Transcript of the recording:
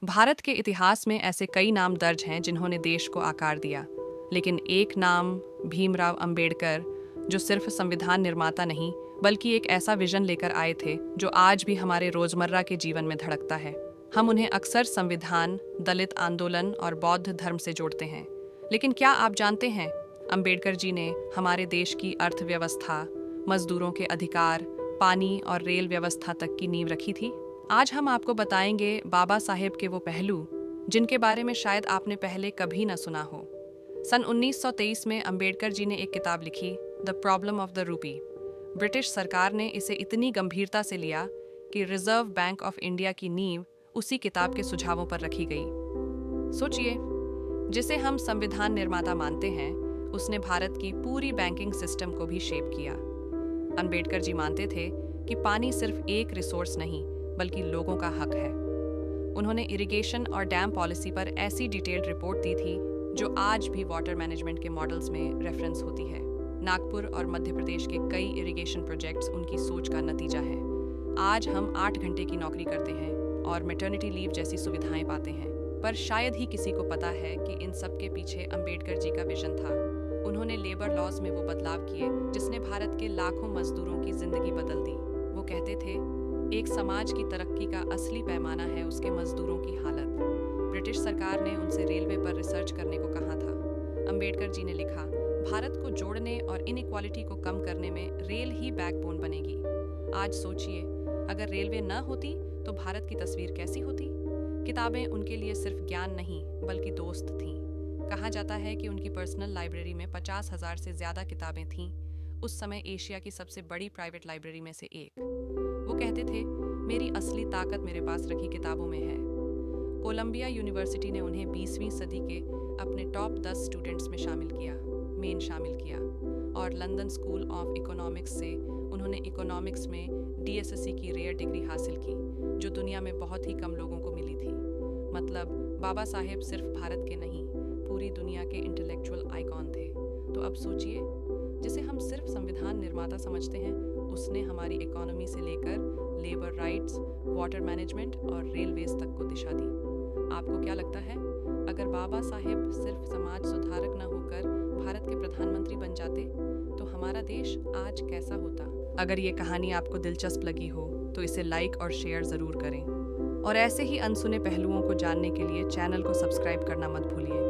भारत के इतिहास में ऐसे कई नाम दर्ज हैं जिन्होंने देश को आकार दिया, लेकिन एक नाम भीमराव अंबेडकर, जो सिर्फ संविधान निर्माता नहीं बल्कि एक ऐसा विजन लेकर आए थे जो आज भी हमारे रोजमर्रा के जीवन में धड़कता है। हम उन्हें अक्सर संविधान, दलित आंदोलन और बौद्ध धर्म से जोड़ते हैं, लेकिन क्या आप जानते हैं अंबेडकर जी ने हमारे देश की अर्थव्यवस्था, मजदूरों के अधिकार, पानी और रेल व्यवस्था तक की नींव रखी थी। आज हम आपको बताएंगे बाबा साहेब के वो पहलू जिनके बारे में शायद आपने पहले कभी न सुना हो। सन 1923 में अंबेडकर जी ने एक किताब लिखी, the problem of the rupee. British सरकार ने इसे इतनी गंभीरता से लिया कि रिजर्व बैंक ऑफ इंडिया की नींव उसी किताब के सुझावों पर रखी गई। सोचिए, जिसे हम संविधान निर्माता मानते हैं, उसने भारत की पूरी बैंकिंग सिस्टम को भी शेप किया। अंबेडकर जी मानते थे कि पानी सिर्फ एक रिसोर्स नहीं बल्कि लोगों का हक है। उन्होंने इरिगेशन और डैम पॉलिसी पर ऐसी डिटेल्ड रिपोर्ट दी थी जो आज भी वाटर मैनेजमेंट के मॉडल्स में रेफरेंस होती है। नागपुर और मध्य प्रदेश के कई इरिगेशन प्रोजेक्ट्स उनकी सोच का नतीजा है। आज हम 8 घंटे की नौकरी करते हैं और मैटरनिटी लीव जैसी सुविधाएं पाते हैं, पर शायद ही किसी को पता है कि इन सब के पीछे अंबेडकर जी का विजन था। उन्होंने लेबर लॉज में वो बदलाव किए जिसने भारत के लाखों मजदूरों की जिंदगी बदल दी। वो कहते थे, एक समाज की तरक्की का असली पैमाना है उसके मजदूरों की हालत। ब्रिटिश सरकार ने उनसे रेलवे पर रिसर्च करने को कहा था। अंबेडकर जी ने लिखा, भारत को जोड़ने और इनइक्वालिटी को कम करने में रेल ही बैकबोन बनेगी। आज सोचिए, अगर रेलवे न होती तो भारत की तस्वीर कैसी होती। किताबें उनके लिए सिर्फ ज्ञान नहीं बल्कि दोस्त थीं। कहा जाता है कि उनकी पर्सनल लाइब्रेरी में 50,000 से ज्यादा किताबें थीं, उस समय एशिया की सबसे बड़ी प्राइवेट लाइब्रेरी में से एक। वो कहते थे, मेरी असली ताकत मेरे पास रखी किताबों में है। कोलंबिया यूनिवर्सिटी ने उन्हें 20वीं सदी के अपने टॉप 10 स्टूडेंट्स में शामिल किया और लंदन स्कूल ऑफ इकोनॉमिक्स से उन्होंने इकोनॉमिक्स में DSSC की रेयर डिग्री हासिल की, जो दुनिया में बहुत ही कम लोगों को मिली थी। मतलब बाबा साहेब सिर्फ भारत के नहीं, पूरी दुनिया के इंटेलेक्चुअल आइकॉन थे। तो अब सोचिए, जिसे हम सिर्फ संविधान निर्माता समझते हैं, उसने हमारी इकोनॉमी से लेकर लेबर राइट्स, वाटर मैनेजमेंट और रेलवेज तक को दिशा दी। आपको क्या लगता है, अगर बाबा साहेब सिर्फ समाज सुधारक न होकर भारत के प्रधानमंत्री बन जाते तो हमारा देश आज कैसा होता? अगर ये कहानी आपको दिलचस्प लगी हो तो इसे लाइक और शेयर ज़रूर करें, और ऐसे ही अनसुने पहलुओं को जानने के लिए चैनल को सब्सक्राइब करना मत भूलिए।